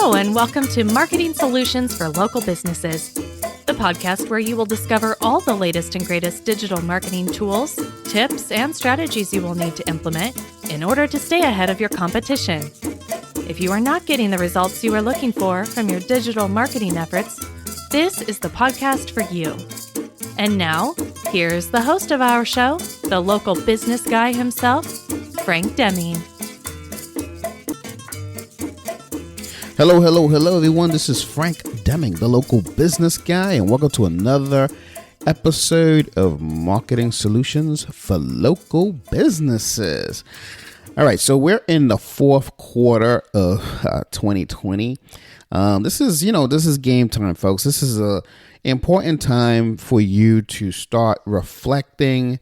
Hello, and welcome to Marketing Solutions for Local Businesses, the podcast where you will discover all the latest and greatest digital marketing tools, tips, and strategies you will need to implement in order to stay ahead of your competition. If you are not getting the results you are looking for from your digital marketing efforts, this is the podcast for you. And now, here's the host of our show, the local business guy himself, Frank Deming. Hello, everyone. This is Frank Deming, the local business guy, and welcome to another episode of Marketing Solutions for Local Businesses. All right, so we're in the fourth quarter of 2020. This is game time, folks. This is a important time for you to start reflecting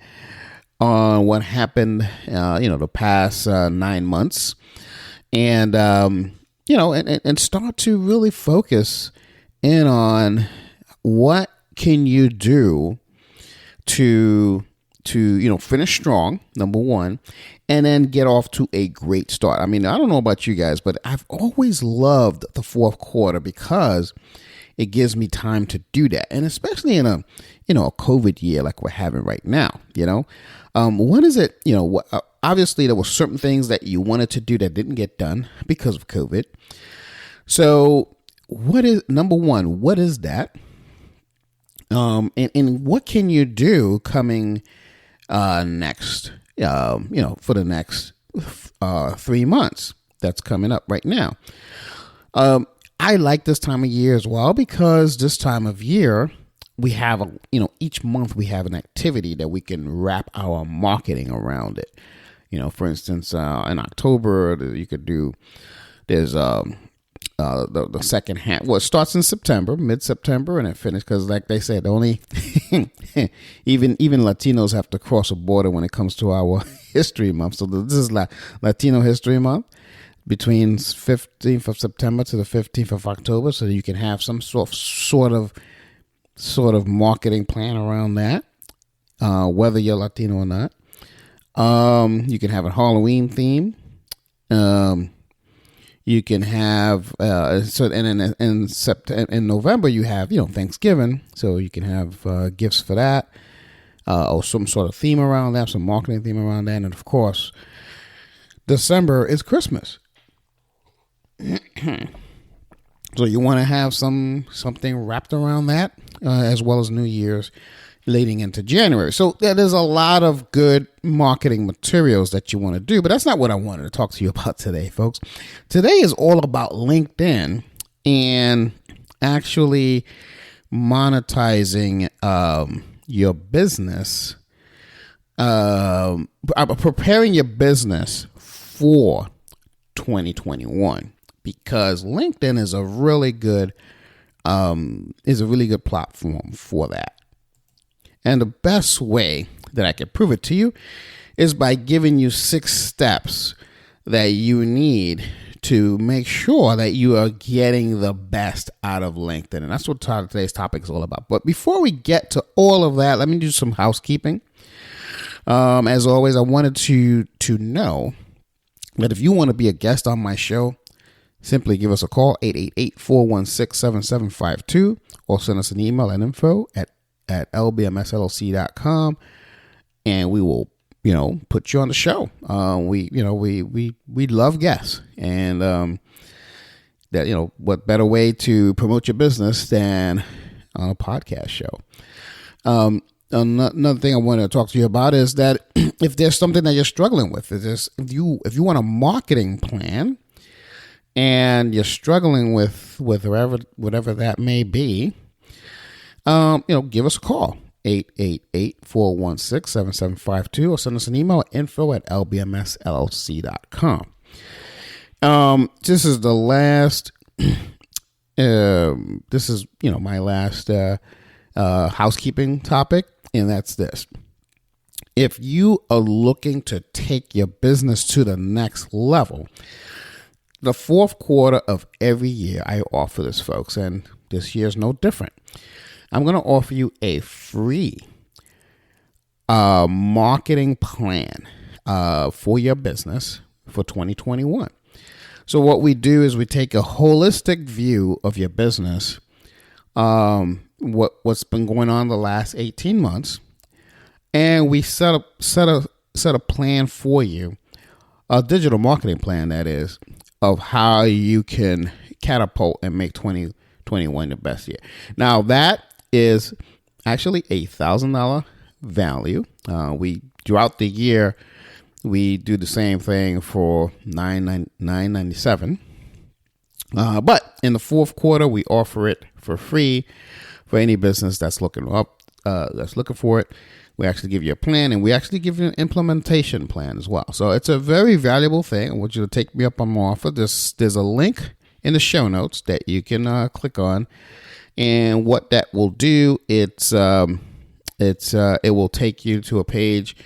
on what happened, the past 9 months, and and start to really focus in on what can you do to finish strong, number one, and then get off to a great start. I mean, I don't know about you guys, but I've always loved the fourth quarter because it gives me time to do that. And especially in a COVID year like we're having right now, what is it, obviously there were certain things that you wanted to do that didn't get done because of COVID. So number one, what is that? And what can you do coming next, for the next 3 months that's coming up right now? I like this time of year as well because this time of year we have each month we have an activity that we can wrap our marketing around it. For instance, in October you could do there's the second half. Well, it starts in September, mid-September, and it finishes because, like they said, only even Latinos have to cross a border when it comes to our History Month. So this is Latino History Month between 15th of September to the 15th of October, so that you can have some sort of marketing plan around that, whether you're Latino or not. You can have a Halloween theme. You can have in November you have Thanksgiving, so you can have gifts for that, or some sort of theme around that, some marketing theme around that, and of course, December is Christmas. So you want to have something wrapped around that, as well as New Year's leading into January. So there's a lot of good marketing materials that you want to do, but that's not what I wanted to talk to you about today, folks. Today is all about LinkedIn and actually monetizing your business, preparing your business for 2021, because LinkedIn is a really good platform for that. And the best way that I can prove it to you is by giving you 6 steps that you need to make sure that you are getting the best out of LinkedIn. And that's what today's topic is all about. But before we get to all of that, let me do some housekeeping. As always, I wanted to know that if you want to be a guest on my show, simply give us a call, 888-416-7752, or send us an email at info@lbmsllc.com, and we will, put you on the show. We love guests, and that, what better way to promote your business than on a podcast show. Another thing I want to talk to you about is that if there's something that you're struggling with, if you want a marketing plan and you're struggling with whatever that may be, give us a call, 888-416-7752, or send us an email at info@lbmsllc.com. This is the last, my last housekeeping topic, and that's this. If you are looking to take your business to the next level, the fourth quarter of every year I offer this, folks, and this year is no different. I'm going to offer you a free marketing plan for your business for 2021. So what we do is we take a holistic view of your business, what's been going on the last 18 months, and we set a plan for you, a digital marketing plan, that is, of how you can catapult and make 2021 the best year. Now, that is actually $1,000 value. We throughout the year, we do the same thing for $997. But in the fourth quarter, we offer it for free for any business that's looking for it. We actually give you a plan, and we actually give you an implementation plan as well. So it's a very valuable thing. I want you to take me up on my offer. There's a link in the show notes that you can click on, and what that will do, it will take you to a page.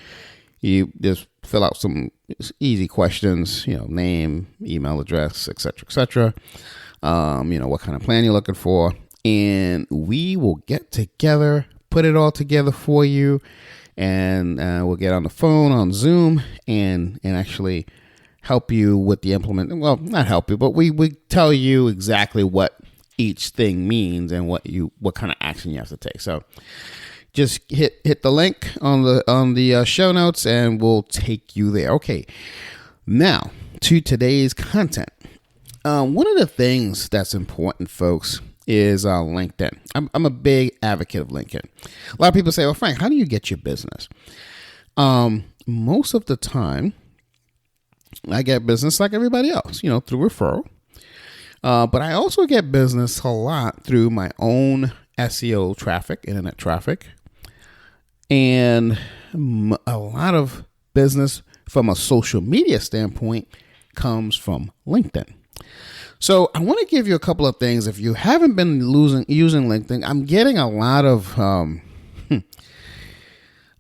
You just fill out some easy questions, name, email address, etc., what kind of plan you're looking for, and we will get together, put it all together for you, and we'll get on the phone, on Zoom, and actually help you with the implement. Well, not help you, but we tell you exactly what each thing means and what kind of action you have to take. So just hit the link on the show notes, and we'll take you there. Okay, now to today's content. One of the things that's important, folks, is LinkedIn. I'm a big advocate of LinkedIn. A lot of people say, well, Frank, how do you get your business? Most of the time, I get business like everybody else, through referral. But I also get business a lot through my own SEO traffic, internet traffic. And a lot of business from a social media standpoint comes from LinkedIn. So I want to give you a couple of things. If you haven't been using LinkedIn, I'm getting a lot of when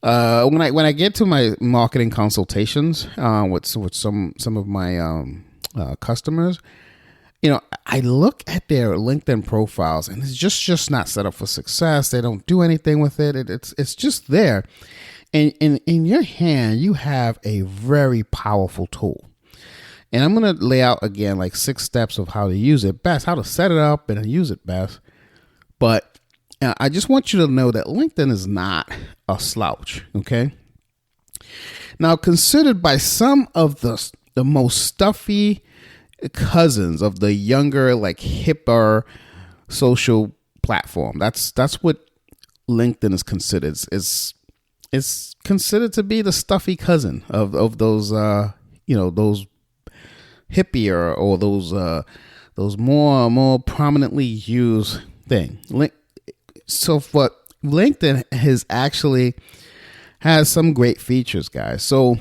I get to my marketing consultations with some of my customers, I look at their LinkedIn profiles, and it's just not set up for success. They don't do anything with it. It's just there. And in your hand, you have a very powerful tool. And I'm going to lay out again like 6 steps of how to use it best, how to set it up and use it best. But I just want you to know that LinkedIn is not a slouch, okay? Now, considered by some of the most stuffy cousins of the younger, like hipper social platform. That's what LinkedIn is considered. It's considered to be the stuffy cousin of those those hippier or those more prominently used thing. So what LinkedIn has some great features, guys. So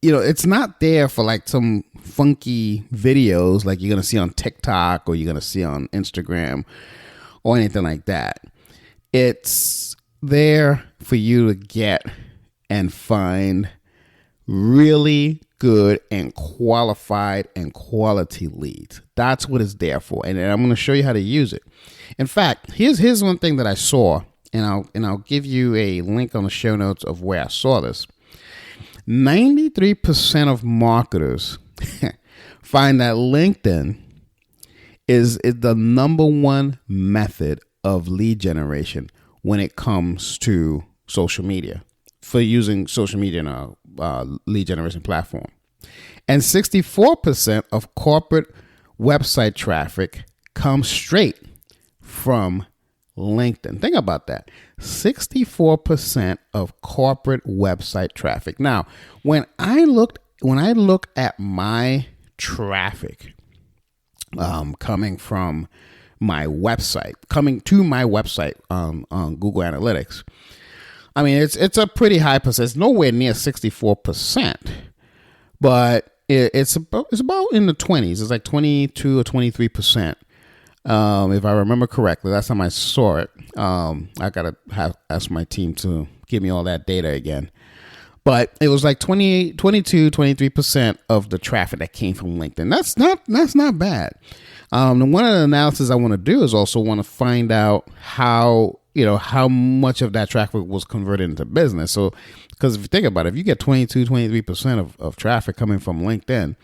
it's not there for like some funky videos like you're going to see on TikTok or you're going to see on Instagram or anything like that. It's there for you to get and find really good and qualified and quality leads. That's what it's there for. And I'm going to show you how to use it. In fact, here's one thing that I saw, and I'll give you a link on the show notes of where I saw this. 93% of marketers find that LinkedIn is the number one method of lead generation when it comes to social media, for using social media in a lead generation platform. And 64% of corporate website traffic comes straight from LinkedIn. Think about that. 64% of corporate website traffic. Now, when I look at my traffic coming from my website, coming to my website on Google Analytics, I mean, it's a pretty high percent. It's nowhere near 64%, but it's about in the 20s. It's like 22 or 23%. If I remember correctly, last time I saw it. I gotta ask my team to give me all that data again. But it was like 22, 23% of the traffic that came from LinkedIn. That's not bad. And one of the analysis I want to do is also want to find out how how much of that traffic was converted into business. So, because if you think about it, if you get 23% of traffic coming from LinkedIn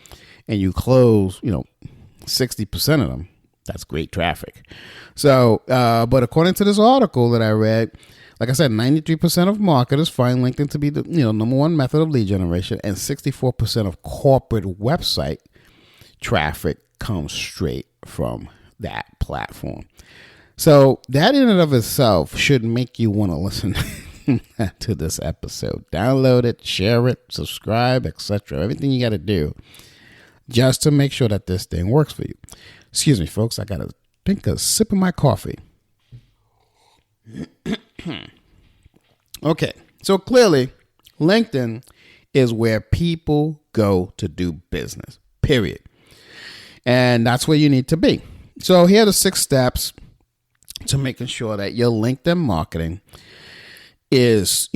and you close, 60% of them, that's great traffic. So, but according to this article that I read, like I said, 93% of marketers find LinkedIn to be the number one method of lead generation, and 64% of corporate website traffic comes straight from that platform. So that in and of itself should make you want to listen to this episode. Download it, share it, subscribe, etc. Everything you got to do just to make sure that this thing works for you. Excuse me, folks. I got to take a sip of my coffee. Okay. So clearly, LinkedIn is where people go to do business, period. And that's where you need to be. So here are the 6 steps to making sure that your LinkedIn marketing is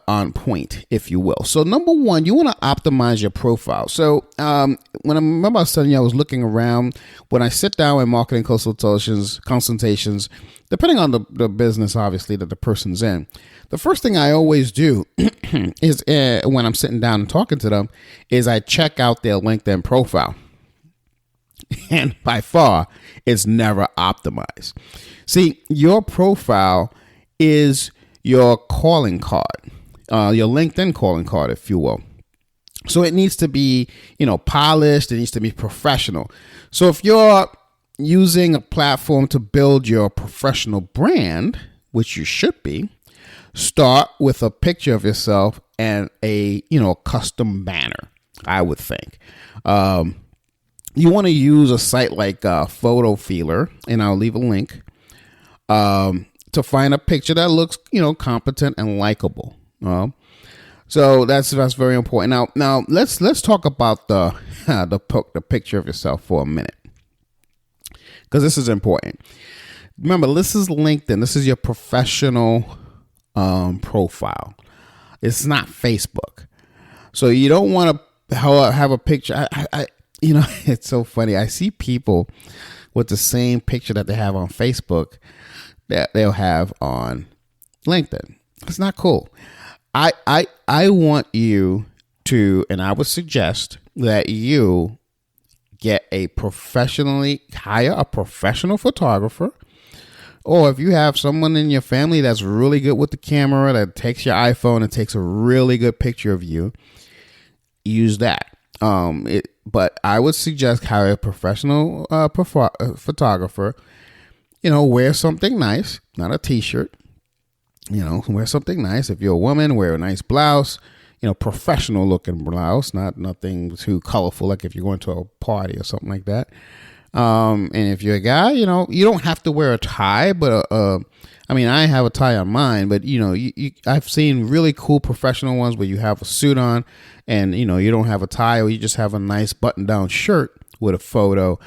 on point, if you will. So number 1, you want to optimize your profile. So when I was telling you, I was looking around. When I sit down in marketing consultations, depending on the business, obviously, that the person's in, the first thing I always do is when I'm sitting down and talking to them is I check out their LinkedIn profile. And by far, it's never optimized. See, your profile is your calling card, your LinkedIn calling card, if you will. So it needs to be, polished. It needs to be professional. So if you're using a platform to build your professional brand, which you should be, start with a picture of yourself and a custom banner, I would think. You want to use a site like Photo Feeler, and I'll leave a link, to find a picture that looks, competent and likable. So that's very important. Now let's talk about the picture of yourself for a minute, because this is important. Remember, this is LinkedIn. This is your professional profile. It's not Facebook. So you don't want to have a picture. It's so funny. I see people with the same picture that they have on Facebook that they'll have on LinkedIn. It's not cool. I want you to, and I would suggest that you hire a professional photographer, or if you have someone in your family that's really good with the camera, that takes your iPhone and takes a really good picture of you, use that. But I would suggest hire a professional photographer. Wear something nice, not a t-shirt. Wear something nice. If you're a woman, wear a nice blouse. Professional looking blouse, not nothing too colorful, like if you're going to a party or something like that. And if you're a guy, you don't have to wear a tie, but I have a tie on mine, but I've seen really cool professional ones where you have a suit on and, you don't have a tie, or you just have a nice button down shirt with a photo,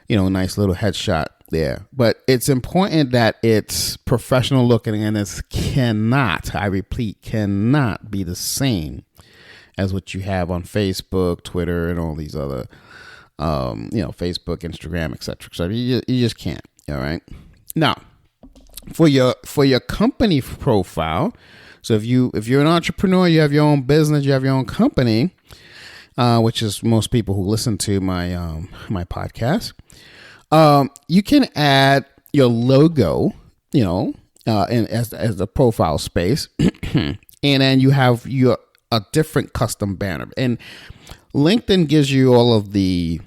nice little headshot there. But it's important that it's professional looking, and it cannot be the same as what you have on Facebook, Twitter, and all these other, Facebook, Instagram, etc. So you just can't. All right. Now, for your company profile, so if you're an entrepreneur, you have your own business, you have your own company, which is most people who listen to my my podcast. You can add your logo, as the profile space, and then you have a different custom banner. And LinkedIn gives you all of the,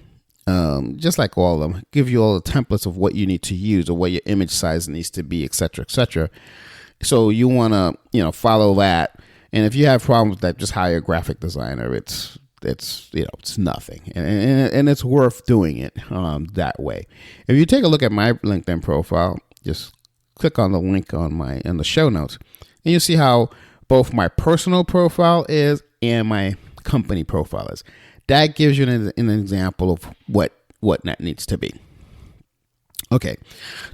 just like all of them, give you all the templates of what you need to use or what your image size needs to be, et cetera, et cetera. So you want to, follow that. And if you have problems with that, just hire a graphic designer. It's nothing, and it's worth doing it that way. If you take a look at my LinkedIn profile, just click on the link in the show notes, and you'll see how both my personal profile is and my company profile is. That gives you an example of what that needs to be. Okay,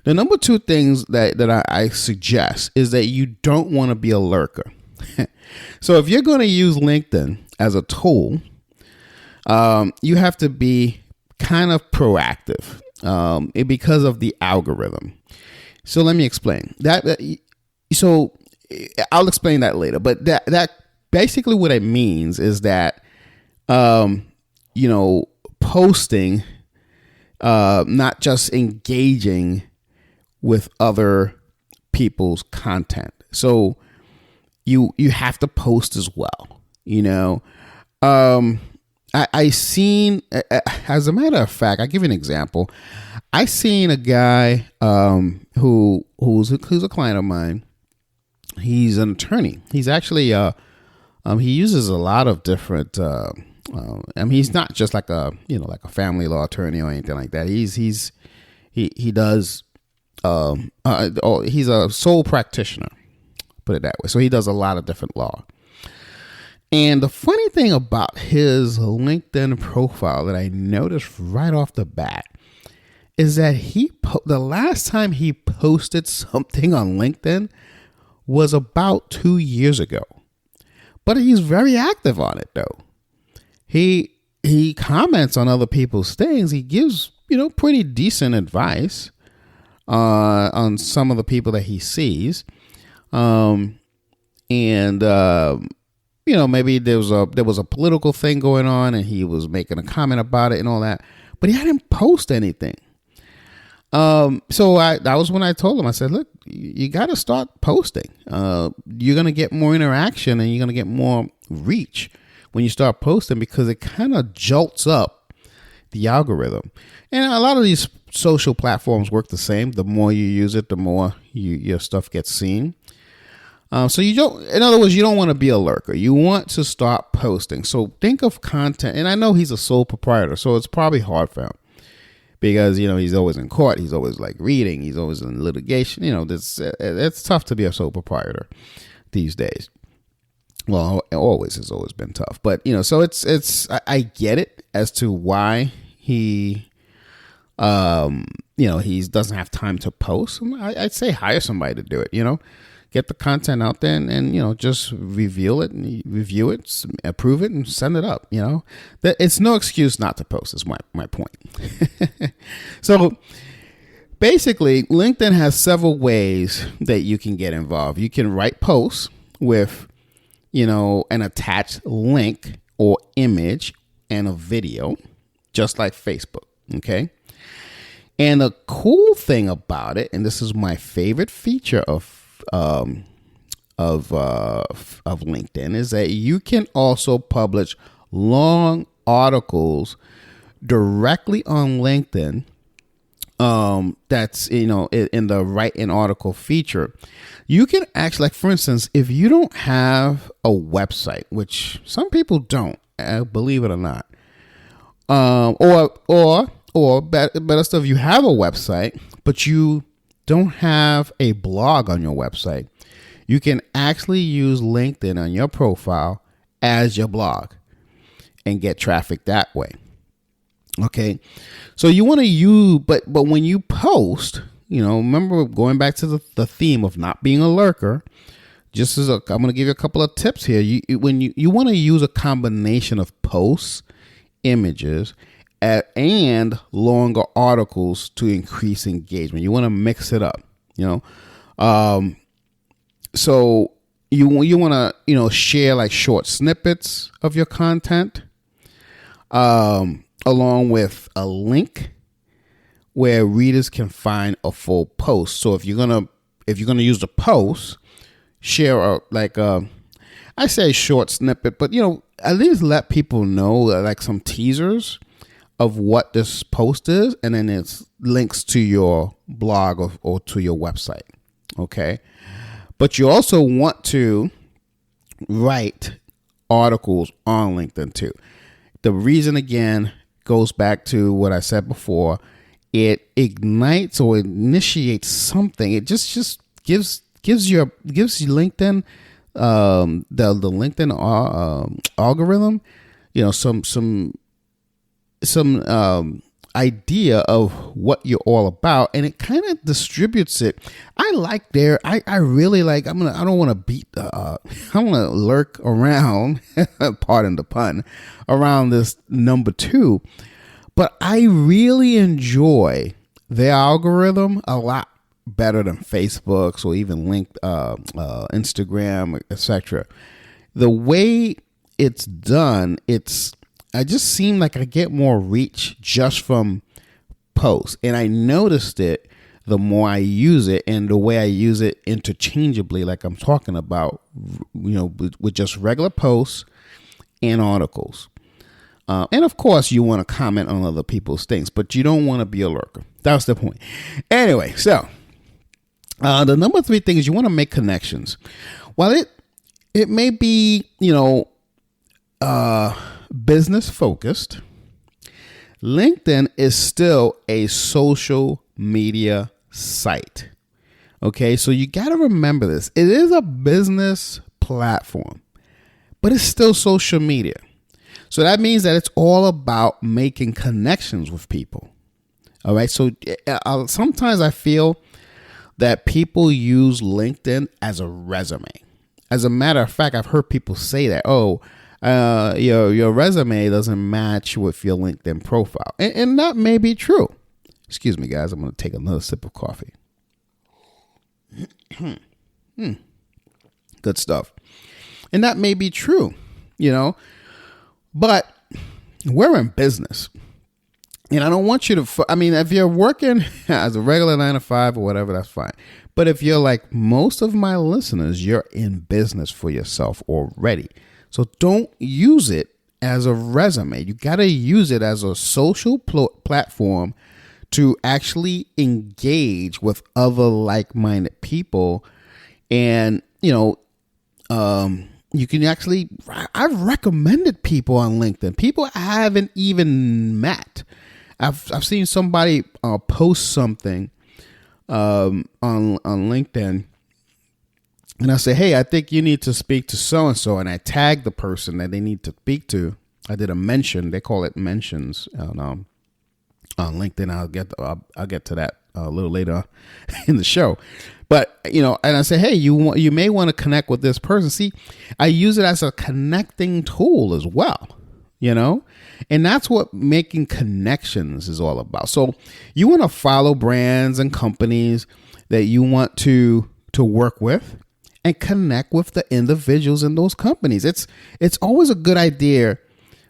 the number 2 things that I suggest is that you don't want to be a lurker. So if you're going to use LinkedIn as a tool, you have to be kind of proactive because of the algorithm. So let me explain that. So I'll explain that later. But that basically what it means is that, posting, not just engaging with other people's content. So you have to post as well. I seen, as a matter of fact, I'll give you an example. I seen a guy who's a client of mine. He's an attorney. He's actually he uses a lot of different. He's not just like a family law attorney or anything like that. He does. He's a sole practitioner. Put it that way. So he does a lot of different law. And the funny thing about his LinkedIn profile that I noticed right off the bat is that the last time he posted something on LinkedIn was about 2 years ago. But he's very active on it, though. He comments on other people's things. He gives, pretty decent advice on some of the people that he sees. Maybe there was a political thing going on and he was making a comment about it and all that, but he didn't post anything. So that was when I told him, I said, look, you got to start posting. You're going to get more interaction and you're going to get more reach when you start posting, because it kind of jolts up the algorithm. And a lot of these social platforms work the same. The more you use it, the more your stuff gets seen. So in other words, you don't want to be a lurker. You want to start posting. So think of content. And I know he's a sole proprietor, so it's probably hard for him because, he's always in court. He's always like reading. He's always in litigation. It's tough to be a sole proprietor these days. Well, it has always been tough, but so I get it as to why he doesn't have time to post. I'd say hire somebody to do it, get the content out there and just review it, approve it, and send it up. It's no excuse not to post is my point. So basically, LinkedIn has several ways that you can get involved. You can write posts with, an attached link or image and a video, just like Facebook. Okay. And the cool thing about it, and this is my favorite feature of LinkedIn, is that you can also publish long articles directly on LinkedIn. That's in the write an article feature. You can actually, like, for instance, if you don't have a website, which some people don't, believe it or not, or better stuff, you have a website, but you don't have a blog on your website, you can actually use LinkedIn on your profile as your blog and get traffic that way. Okay. So you want to use, but when you post, remember going back to the theme of not being a lurker, I'm going to give you a couple of tips here. You want to use a combination of posts, images, and longer articles to increase engagement. You want to mix it up, so you want to, share like short snippets of your content, along with a link where readers can find a full post. So if you're gonna use the post, share I say short snippet, but at least let people know, like, some teasers of what this post is, and then it's links to your blog or to your website. Okay. But you also want to write articles on LinkedIn too. The reason, again, goes back to what I said before. It ignites or initiates something. It just gives you LinkedIn, the LinkedIn algorithm, some idea of what you're all about, and it kind of distributes it. I really like, I don't want to lurk around, pardon the pun, around this number 2, but I really enjoy the algorithm a lot better than Facebook's or even Instagram, etc. The way it's done, I just seem like I get more reach just from posts, and I noticed it the more I use it, and the way I use it interchangeably, like I'm talking about, with just regular posts and articles. And of course, you want to comment on other people's things, but you don't want to be a lurker. That's the point. Anyway, so the number 3 thing is you want to make connections. While it may be, business focused, LinkedIn is still a social media site. Okay, so you got to remember this. It is a business platform, but it's still social media. So that means that it's all about making connections with people. All right. So sometimes I feel that people use LinkedIn as a resume. As a matter of fact, I've heard people say that, your resume doesn't match with your LinkedIn profile. And that may be true. Excuse me, guys. I'm going to take another sip of coffee. Good stuff. And that may be true, but we're in business. And I don't want you to, if you're working as a regular 9 to 5 or whatever, that's fine. But if you're like most of my listeners, you're in business for yourself already. So don't use it as a resume. You got to use it as a social platform to actually engage with other like-minded people. And, you can actually, I've recommended people on LinkedIn, people I haven't even met. I've seen somebody post something on LinkedIn, and I say, hey, I think you need to speak to so-and-so, and I tag the person that they need to speak to. I did a mention. They call it mentions on LinkedIn. I'll get to that a little later in the show. But, and I say, hey, you may want to connect with this person. See, I use it as a connecting tool as well, and that's what making connections is all about. So you want to follow brands and companies that you want to work with and connect with the individuals in those companies. It's always a good idea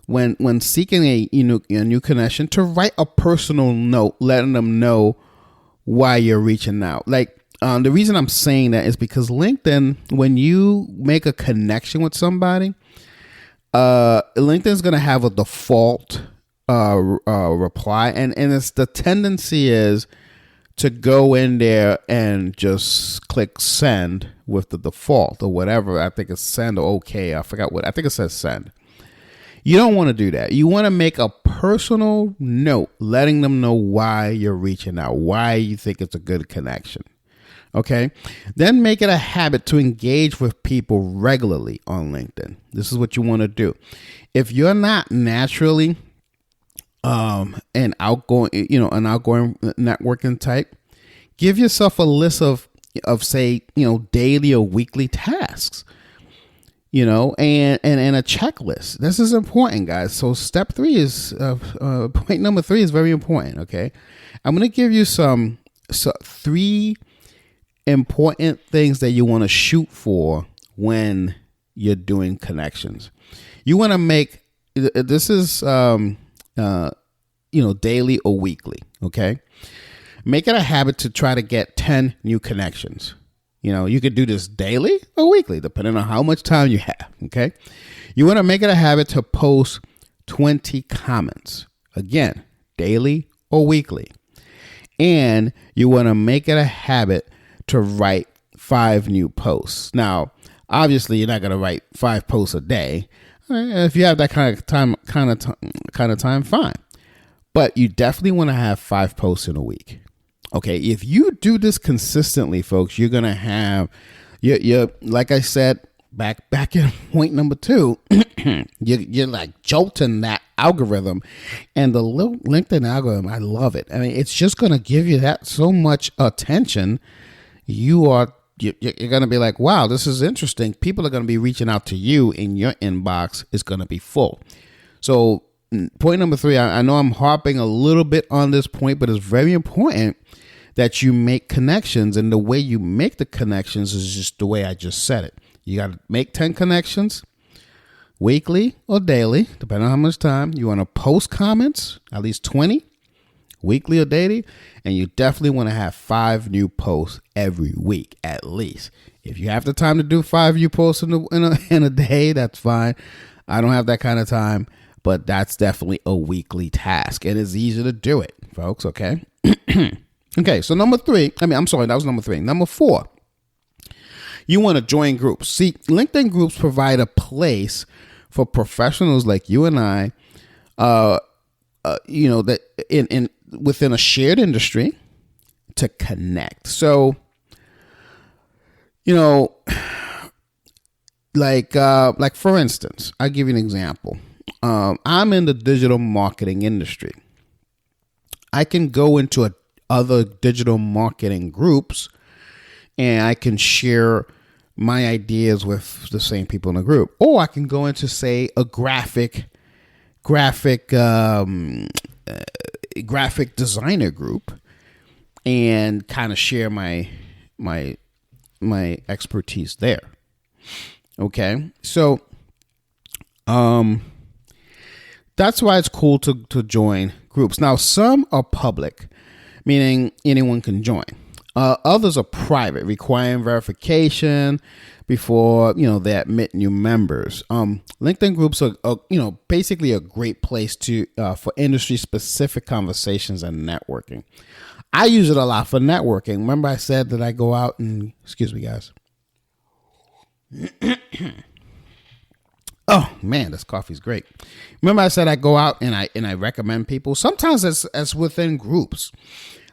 when seeking a new connection to write a personal note, letting them know why you're reaching out. Like, the reason I'm saying that is because LinkedIn, when you make a connection with somebody, LinkedIn's going to have a default reply, and it's the tendency is to go in there and just click send with the default or whatever. I think it's send or okay. I forgot what. I think it says send. You don't want to do that. You want to make a personal note letting them know why you're reaching out, why you think it's a good connection. Okay. Then make it a habit to engage with people regularly on LinkedIn. This is what you want to do. If you're not naturally an outgoing networking type, give yourself a list of say, daily or weekly tasks, and a checklist. This is important, guys. So step 3 is point number 3 is very important. Okay. I'm going to give you 3 important things that you want to shoot for when you're doing connections. You want to make this is daily or weekly. Okay, make it a habit to try to get 10 new connections. You could do this daily or weekly depending on how much time you have. Okay, you want to make it a habit to post 20 comments, again, daily or weekly. And you want to make it a habit to write 5 new posts. Now, obviously, you're not going to write 5 posts a day. If you have that kind of time, fine. But you definitely want to have 5 posts in a week. Okay, if you do this consistently, folks, you're going to have, you're like I said, back in point number 2, you're like jolting that algorithm, and the LinkedIn algorithm, I love it. I mean, it's just going to give you that so much attention. You're going to be like, wow, this is interesting. People are going to be reaching out to you, and your inbox is going to be full. So point number 3, I know I'm harping a little bit on this point, but it's very important that you make connections, and the way you make the connections is just the way I just said it. You got to make 10 connections weekly or daily, depending on how much time. You want to post comments, at least 20 weekly or daily, and you definitely want to have 5 new posts every week at least. If you have the time to do 5 new posts in a day, that's fine. I don't have that kind of time, but that's definitely a weekly task. It is easy to do it, folks, okay? Okay, so that was number 3. Number 4, you want to join groups. See, LinkedIn groups provide a place for professionals like you and I, that within a shared industry to connect. So, like for instance, I'll give you an example. I'm in the digital marketing industry. I can go into other digital marketing groups and I can share my ideas with the same people in the group. Or I can go into, say, a graphic designer group and kind of share my expertise there. Okay, so that's why it's cool to join groups. Now, some are public, meaning anyone can join. Others are private, requiring verification before they admit new members. LinkedIn groups are basically a great place to for industry specific conversations and networking. I use it a lot for networking. Remember, I said that I go out and excuse me, guys. Oh man, this coffee's great. Remember, I said I go out and I recommend people. Sometimes as within groups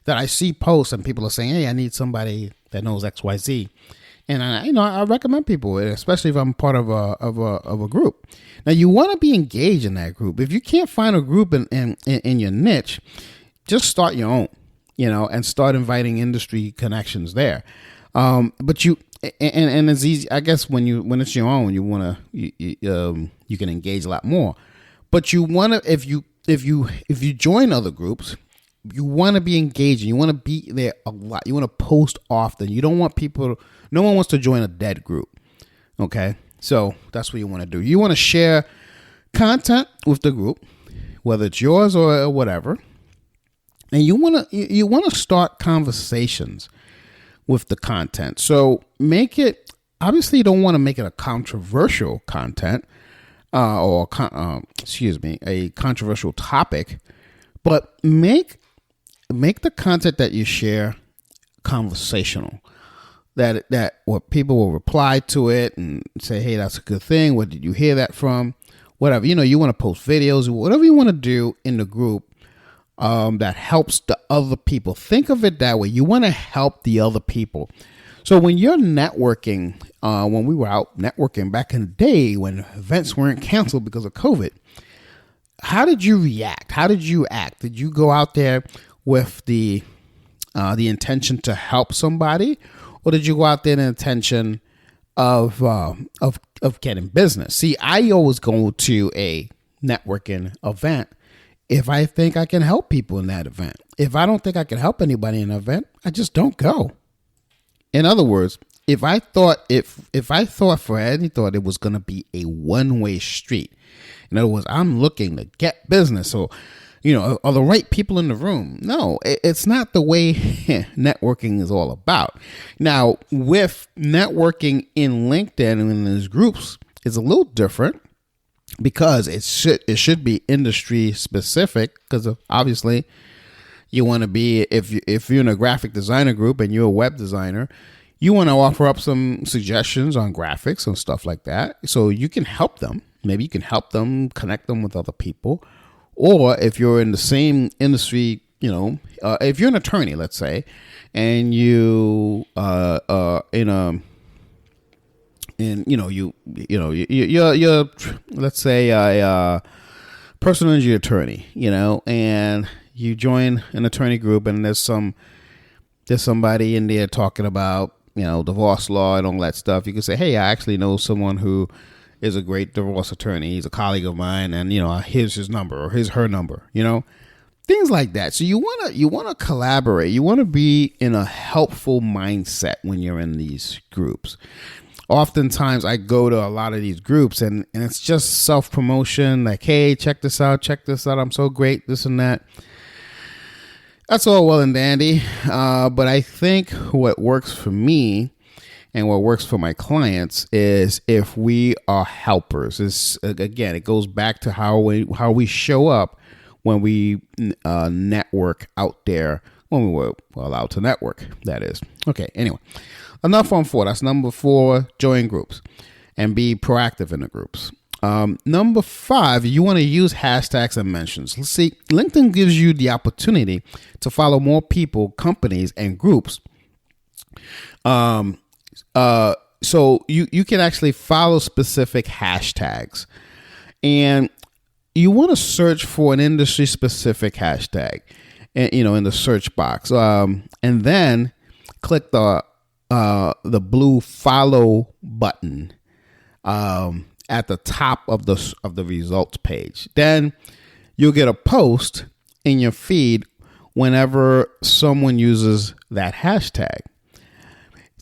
that I see posts and people are saying, "Hey, I need somebody that knows XYZ," and I recommend people, especially if I'm part of a group. Now, you want to be engaged in that group. If you can't find a group in your niche, just start your own, and start inviting industry connections there. But you. And it's easy, I guess. When it's your own, you can engage a lot more. But you want to, if you join other groups, you want to be engaging. You want to be there a lot. You want to post often. You don't want people. No one wants to join a dead group. Okay, so that's what you want to do. You want to share content with the group, whether it's yours or whatever, and you want to start conversations with the content. So make it, obviously you don't want to make it a controversial content a controversial topic, but make the content that you share conversational. That what people will reply to it and say, "Hey, that's a good thing. Where did you hear that from?" Whatever. You want to post videos, whatever you want to do in the group that helps the other people. Think of it that way. You want to help the other people. So when you're networking, when we were out networking back in the day when events weren't canceled because of COVID, how did you react? How did you act? Did you go out there with the intention to help somebody, or did you go out there in the intention of getting business? See, I always go to a networking event if I think I can help people in that event. If I don't think I can help anybody in an event, I just don't go. In other words, if I thought it was going to be a one-way street. In other words, I'm looking to get business, or are the right people in the room? No, it's not the way networking is all about. Now, with networking in LinkedIn and in these groups, it's a little different, because it should be industry specific, because obviously you want to be, if you're in a graphic designer group and you're a web designer, you want to offer up some suggestions on graphics and stuff like that, so you can help them. Maybe you can help them, connect them with other people. Or if you're in the same industry, if you're an attorney, let's say, and you you're let's say a personal injury attorney, and you join an attorney group, and there's somebody in there talking about divorce law and all that stuff. You can say, "Hey, I actually know someone who is a great divorce attorney. He's a colleague of mine, and here's his number or here's her number." things like that. So you want to collaborate. You want to be in a helpful mindset when you're in these groups. Oftentimes I go to a lot of these groups and it's just self-promotion, like, hey, check this out, I'm so great, this and that. That's all well and dandy, but I think what works for me and what works for my clients is if we are helpers. Again, it goes back to how we show up when we network out there, when we were allowed to network, that is. Okay, anyway. Enough on 4. That's number 4, join groups and be proactive in the groups. Number 5, you want to use hashtags and mentions. Let's see, LinkedIn gives you the opportunity to follow more people, companies, and groups. So you can actually follow specific hashtags. And you want to search for an industry specific hashtag, in the search box. And then click the blue follow button at the top of the results page. Then you'll get a post in your feed whenever someone uses that hashtag.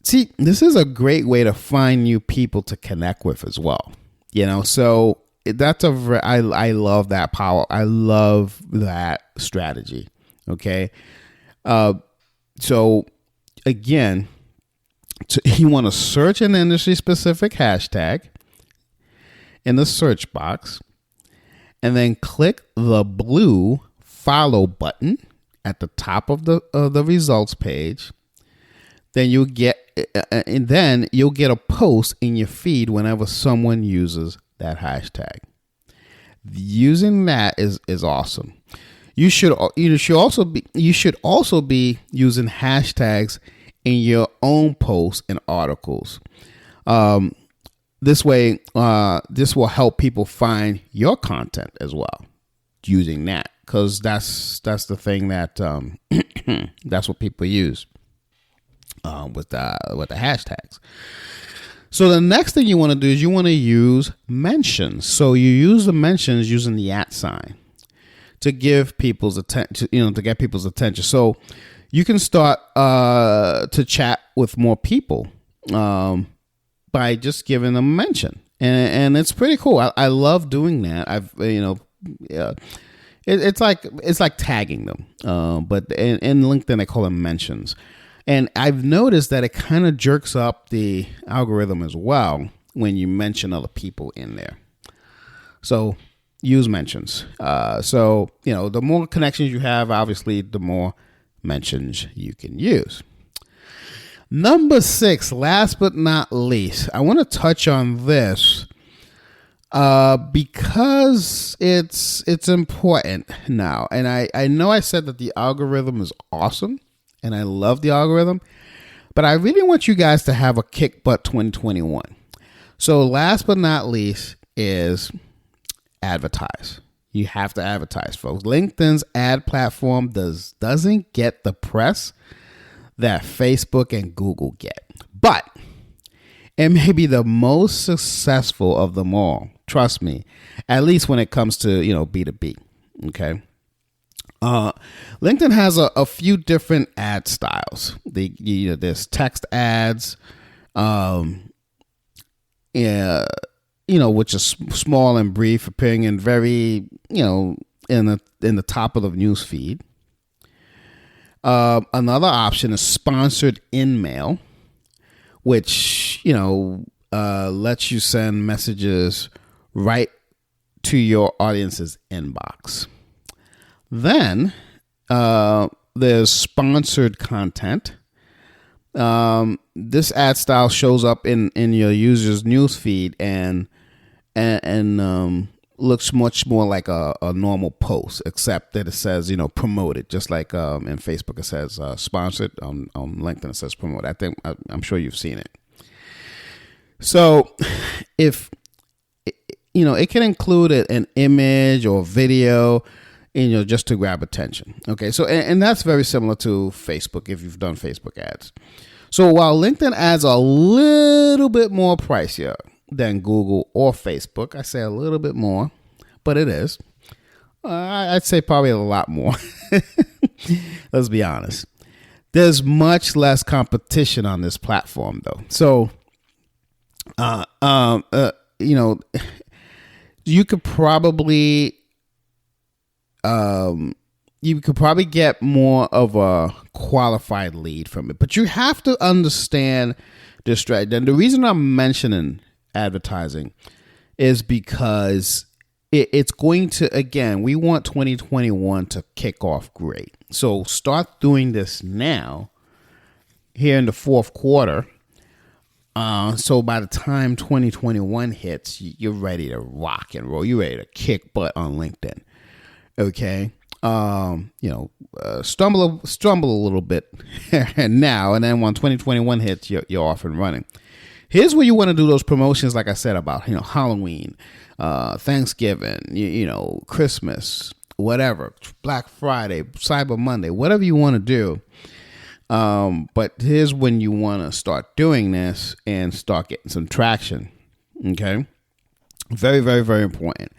See, this is a great way to find new people to connect with as well. So that's I love that power. I love that strategy. Okay. So again, you want to search an industry specific hashtag in the search box and then click the blue follow button at the top of the results page. Then you'll get a post in your feed whenever someone uses that hashtag. Using that is awesome. You should also be using hashtags in your own posts and articles. This way, this will help people find your content as well. Using that, because that's the thing that that's what people use with the hashtags. So the next thing you want to do is you want to use mentions. So you use the mentions using the @ to give people's attention, to get people's attention. So you can start to chat with more people by just giving them a mention, and it's pretty cool. I love doing that. It's like tagging them, but in LinkedIn they call them mentions. And I've noticed that it kind of jerks up the algorithm as well when you mention other people in there. So use mentions. The more connections you have, obviously, the more mentions you can use. Number 6, last but not least, I want to touch on this because it's important now. And I know I said that the algorithm is awesome. And I love the algorithm, but I really want you guys to have a kick butt 2021. So last but not least is advertise. You have to advertise, folks. LinkedIn's ad platform doesn't get the press that Facebook and Google get, but it may be the most successful of them all. Trust me, at least when it comes to, B2B. Okay. LinkedIn has a few different ad styles. There's text ads, which is small and brief, appearing in very, in the top of the news feed. Another option is sponsored in-mail, which lets you send messages right to your audience's inbox. Then there's sponsored content. This ad style shows up in your user's newsfeed and looks much more like a normal post, except that it says promoted, just like in Facebook it says sponsored. On LinkedIn it says promoted. I'm sure you've seen it. So if it can include an image or video, just to grab attention. Okay, so and that's very similar to Facebook if you've done Facebook ads. So while LinkedIn ads are a little bit more pricier than Google or Facebook, I say a little bit more, but it is. I'd say probably a lot more. Let's be honest. There's much less competition on this platform, though. So, you could probably get more of a qualified lead from it, but you have to understand the strategy. And the reason I'm mentioning advertising is because it's going to, again, we want 2021 to kick off great. So start doing this now, here in the fourth quarter. So by the time 2021 hits, you're ready to rock and roll. You're ready to kick butt on LinkedIn. Okay. Stumble a little bit now, and then when 2021 hits, you're off and running. Here's where you want to do those promotions, like I said, about Halloween, Thanksgiving, Christmas, whatever, Black Friday, Cyber Monday, whatever you want to do. But here's when you want to start doing this and start getting some traction. Okay, very, very, very important.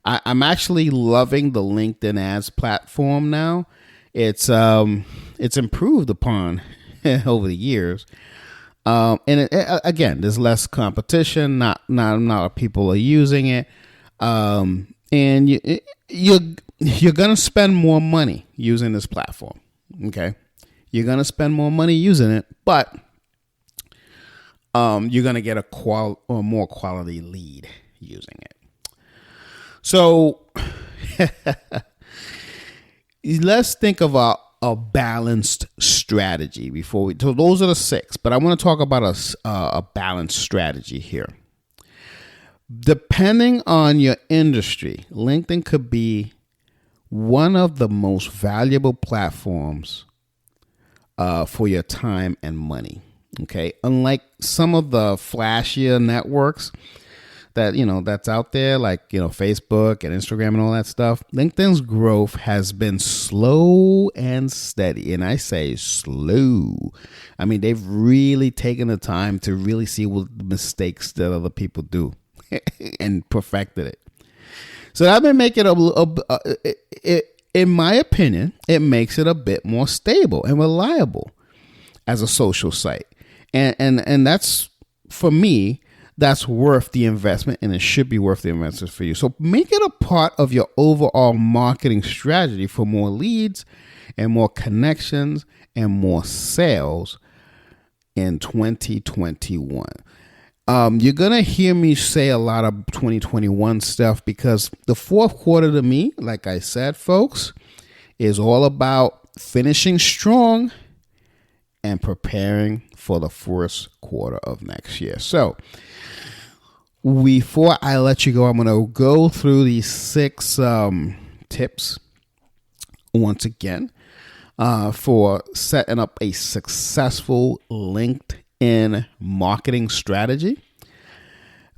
I'm actually loving the LinkedIn ads platform now. It's improved upon over the years. And again, there's less competition. Not a lot of people are using it. And you're gonna spend more money using this platform. Okay, you're gonna spend more money using it, but you're gonna get a more quality lead using it. So let's think of a balanced strategy before we. So those are the 6, but I want to talk about a balanced strategy here. Depending on your industry, LinkedIn could be one of the most valuable platforms for your time and money. Okay, unlike some of the flashier networks that's out there, like Facebook and Instagram and all that stuff, LinkedIn's growth has been slow and steady. And I say slow. I mean, they've really taken the time to really see what the mistakes that other people do and perfected it. So that may make it in my opinion, it makes it a bit more stable and reliable as a social site. And that's, for me, that's worth the investment, and it should be worth the investment for you. So make it a part of your overall marketing strategy for more leads and more connections and more sales in 2021. You're going to hear me say a lot of 2021 stuff because the fourth quarter to me, like I said, folks, is all about finishing strong and preparing for the first quarter of next year. So before I let you go, I'm going to go through these 6 tips once again for setting up a successful LinkedIn marketing strategy.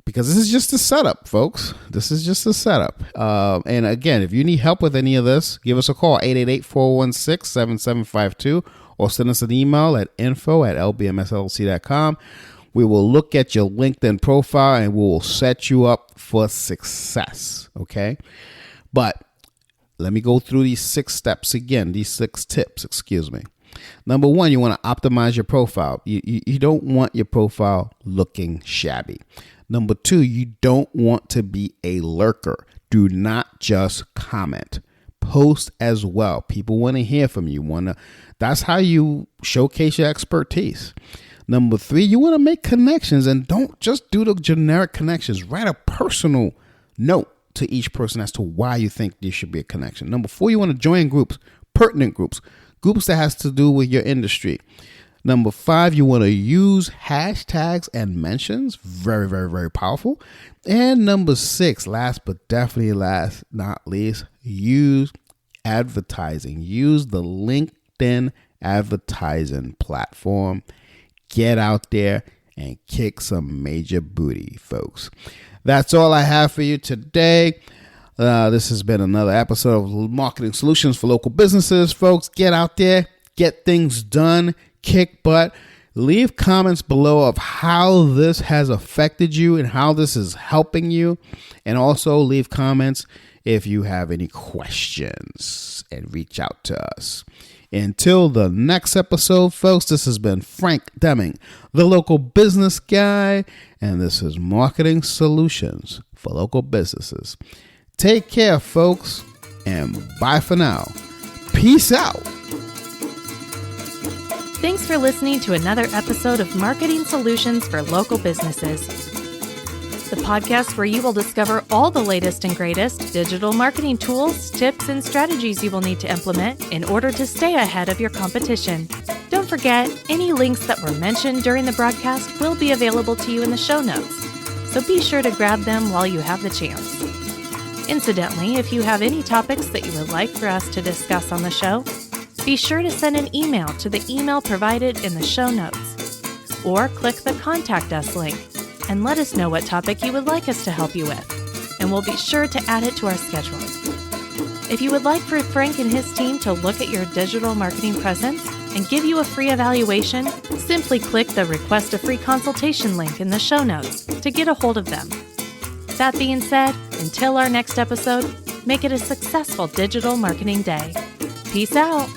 Because this is just a setup, folks. This is just a setup. And again, if you need help with any of this, give us a call, 888-416-7752, or send us an email at info@lbmsllc.com. We will look at your LinkedIn profile and we will set you up for success. Okay. But let me go through these 6 steps again, these 6 tips, Number 1, you want to optimize your profile. You don't want your profile looking shabby. Number 2, you don't want to be a lurker. Do not just comment. Post as well. People want to hear from you. That's how you showcase your expertise. Number 3, you want to make connections, and don't just do the generic connections. Write a personal note to each person as to why you think there should be a connection. Number 4, you want to join groups, pertinent groups that has to do with your industry. Number 5, you want to use hashtags and mentions. Very, very, very powerful. And number 6, last but definitely not least, use advertising. Use the LinkedIn advertising platform. Get out there and kick some major booty, folks. That's all I have for you today. This has been another episode of Marketing Solutions for Local Businesses, folks. Get out there, get things done, kick butt. Leave comments below of how this has affected you and how this is helping you. And also leave comments if you have any questions and reach out to us. Until the next episode, folks, this has been Frank Deming, the local business guy, and this is Marketing Solutions for Local Businesses. Take care, folks, and bye for now. Peace out. Thanks for listening to another episode of Marketing Solutions for Local Businesses, the podcast where you will discover all the latest and greatest digital marketing tools, tips, and strategies you will need to implement in order to stay ahead of your competition. Don't forget, any links that were mentioned during the broadcast will be available to you in the show notes, so be sure to grab them while you have the chance. Incidentally, if you have any topics that you would like for us to discuss on the show, be sure to send an email to the email provided in the show notes, or click the Contact Us link and let us know what topic you would like us to help you with, and we'll be sure to add it to our schedule. If you would like for Frank and his team to look at your digital marketing presence and give you a free evaluation, simply click the Request a Free Consultation link in the show notes to get a hold of them. That being said, until our next episode, make it a successful digital marketing day. Peace out.